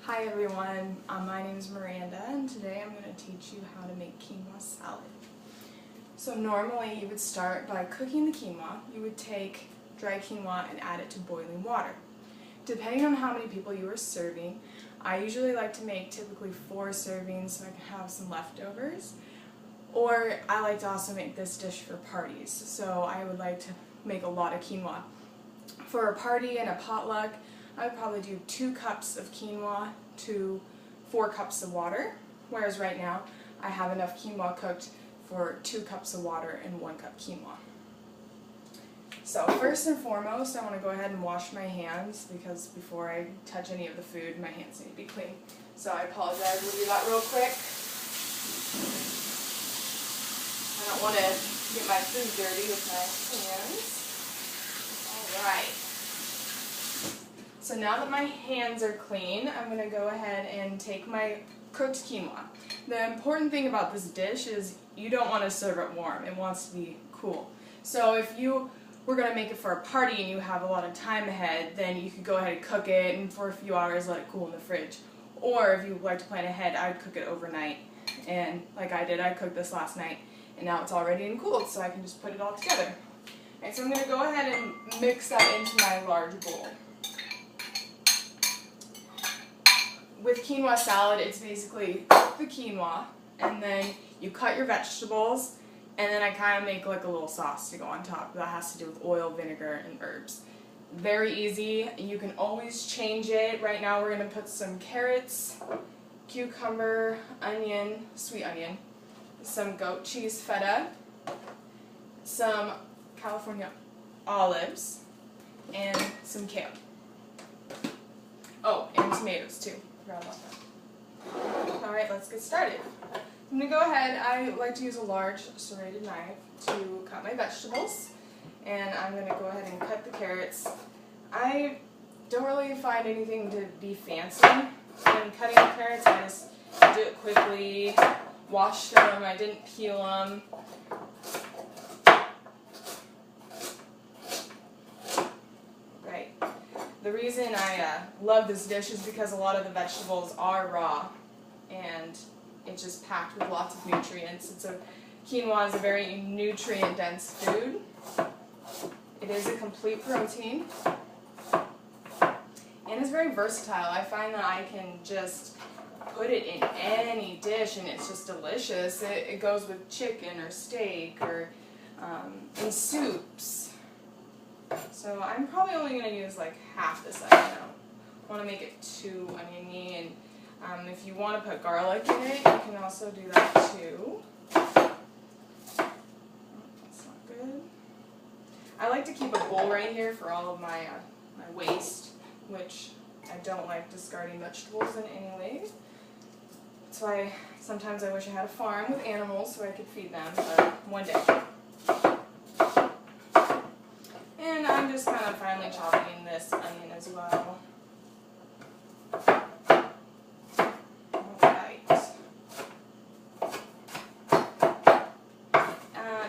Hi everyone, my name is Miranda and today I'm going to teach you how to make quinoa salad. So normally you would start by cooking the quinoa. You would take dry quinoa and add it to boiling water. Depending on how many people you are serving, I usually like to make typically 4 servings so I can have some leftovers. Or I like to also make this dish for parties, so I would like to make a lot of quinoa. For a party and a potluck, I would probably do 2 cups of quinoa to 4 cups of water, whereas right now I have enough quinoa cooked for 2 cups of water and 1 cup quinoa. So first and foremost, I want to go ahead and wash my hands because before I touch any of the food, my hands need to be clean. So I apologize, we'll do that real quick. I don't want to get my food dirty with my hands. Alright. So now that my hands are clean, I'm going to go ahead and take my cooked quinoa. The important thing about this dish is you don't want to serve it warm. It wants to be cool. So if you were going to make it for a party and you have a lot of time ahead, then you could go ahead and cook it and for a few hours let it cool in the fridge. Or if you like to plan ahead, I would cook it overnight. And like I did, I cooked this last night and now it's all ready and cooled, so I can just put it all together. Alright, so I'm going to go ahead and mix that into my large bowl. With quinoa salad, it's basically the quinoa, and then you cut your vegetables, and then I kind of make like a little sauce to go on top. That has to do with oil, vinegar, and herbs. Very easy. You can always change it. Right now we're going to put some carrots, cucumber, onion, sweet onion, some goat cheese feta, some California olives, and some kale. Oh, and tomatoes too. Forgot about that. Alright, let's get started. I'm going to go ahead, I like to use a large serrated knife to cut my vegetables, and I'm going to go ahead and cut the carrots. I don't really find anything to be fancy when cutting the carrots. I just do it quickly, wash them, I didn't peel them. The reason I love this dish is because a lot of the vegetables are raw and it's just packed with lots of nutrients. Quinoa is a very nutrient-dense food. It is a complete protein and it's very versatile. I find that I can just put it in any dish and it's just delicious. It goes with chicken or steak or in soups. So I'm probably only going to use like half this onion. I don't want to make it too oniony, and if you want to put garlic in it, you can also do that too. Oh, that's not good. I like to keep a bowl right here for all of my waste, which I don't like discarding vegetables in any way. That's why sometimes I wish I had a farm with animals so I could feed them, but one day. And I'm just kind of finely chopping this onion as well. Alright.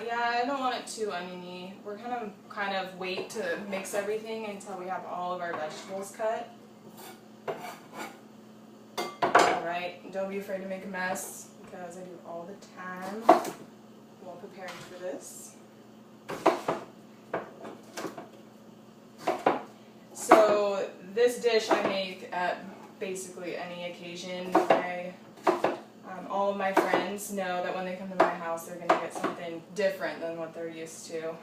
Yeah, I don't want it too oniony. We're kind of wait to mix everything until we have all of our vegetables cut. Alright, don't be afraid to make a mess because I do it all the time while preparing for this. So this dish I make at basically any occasion. All of my friends know that when they come to my house they're going to get something different than what they're used to.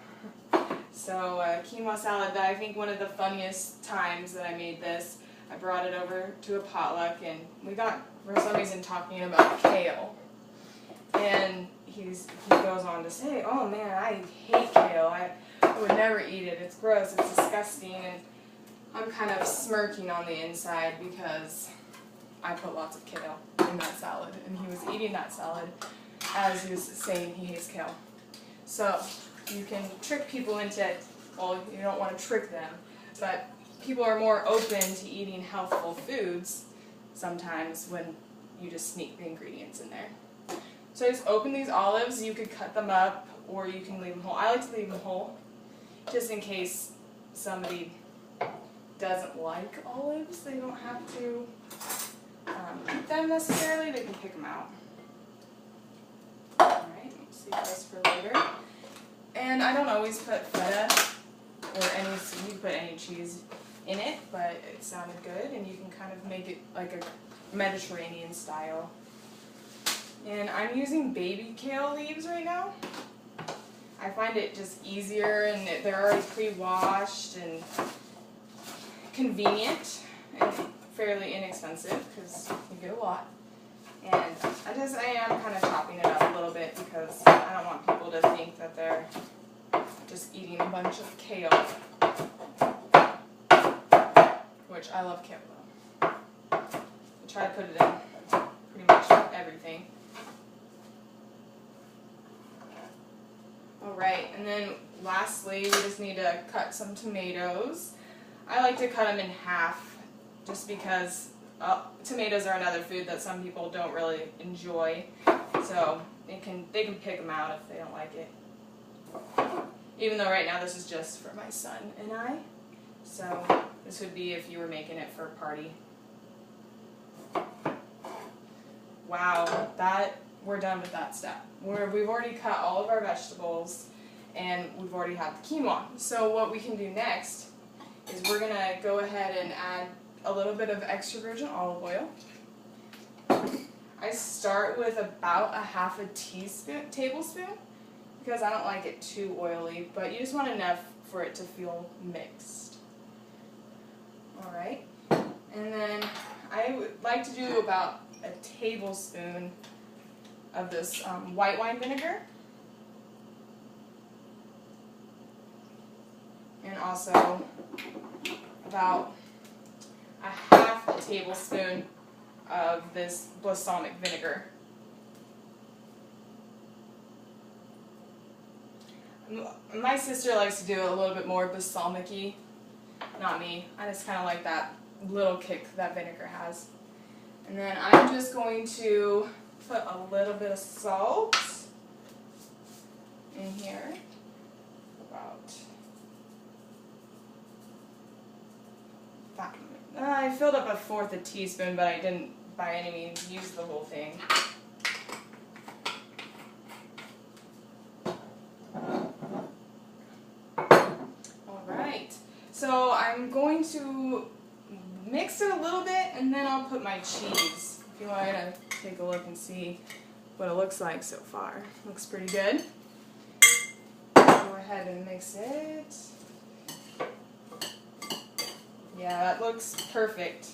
So quinoa salad, I think one of the funniest times that I made this, I brought it over to a potluck and we got, for some reason, talking about kale. And he goes on to say, oh man, I hate kale. I would never eat it. It's gross. It's disgusting. And I'm kind of smirking on the inside because I put lots of kale in that salad, and he was eating that salad as he was saying he hates kale. So you can trick people into it. Well, you don't want to trick them, but people are more open to eating healthful foods sometimes when you just sneak the ingredients in there. So I just open these olives. You could cut them up or you can leave them whole. I like to leave them whole just in case somebody doesn't like olives. They don't have to them necessarily, they can pick them out. Alright, save this for later. And I don't always put feta or any, you can put any cheese in it, but it sounded good, and you can kind of make it like a Mediterranean style. And I'm using baby kale leaves right now. I find it just easier, and they're already pre-washed and convenient and fairly inexpensive because you get a lot. And I am kind of chopping it up a little bit because I don't want people to think that they're just eating a bunch of kale, which I love kale though. I try to put it in pretty much everything. Alright, and then lastly, we just need to cut some tomatoes. I like to cut them in half just because tomatoes are another food that some people don't really enjoy, so they can pick them out if they don't like it. Even though right now this is just for my son and I, so this would be if you were making it for a party. Wow, we're done with that step. We've already cut all of our vegetables and we've already had the quinoa. So what we can do next is we're going to go ahead and add a little bit of extra virgin olive oil. I start with about a half a tablespoon because I don't like it too oily, but you just want enough for it to feel mixed. Alright, and then I would like to do about a tablespoon of this white wine vinegar, and also about a half a tablespoon of this balsamic vinegar. My sister likes to do it a little bit more balsamic-y, not me. I just kind of like that little kick that vinegar has. And then I'm just going to put a little bit of salt in here, about that. I filled up a fourth a teaspoon, but I didn't by any means use the whole thing. Alright, so I'm going to mix it a little bit and then I'll put my cheese. If you want to take a look and see what it looks like so far. Looks pretty good. Go ahead and mix it. Yeah, that looks perfect.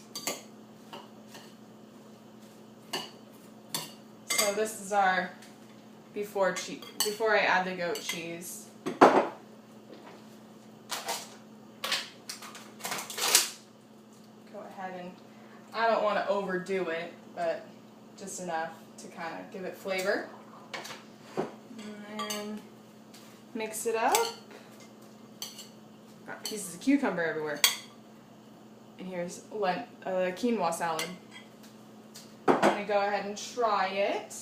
So this is our before I add the goat cheese. Go ahead and, I don't want to overdo it, but just enough to kind of give it flavor. And mix it up. Got pieces of cucumber everywhere. And here's quinoa salad. I'm going to go ahead and try it.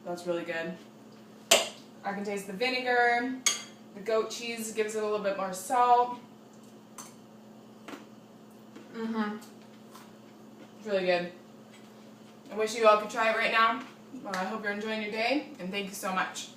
That's really good. I can taste the vinegar. The goat cheese gives it a little bit more salt. It's really good. I wish you all could try it right now. I hope you're enjoying your day, and thank you so much.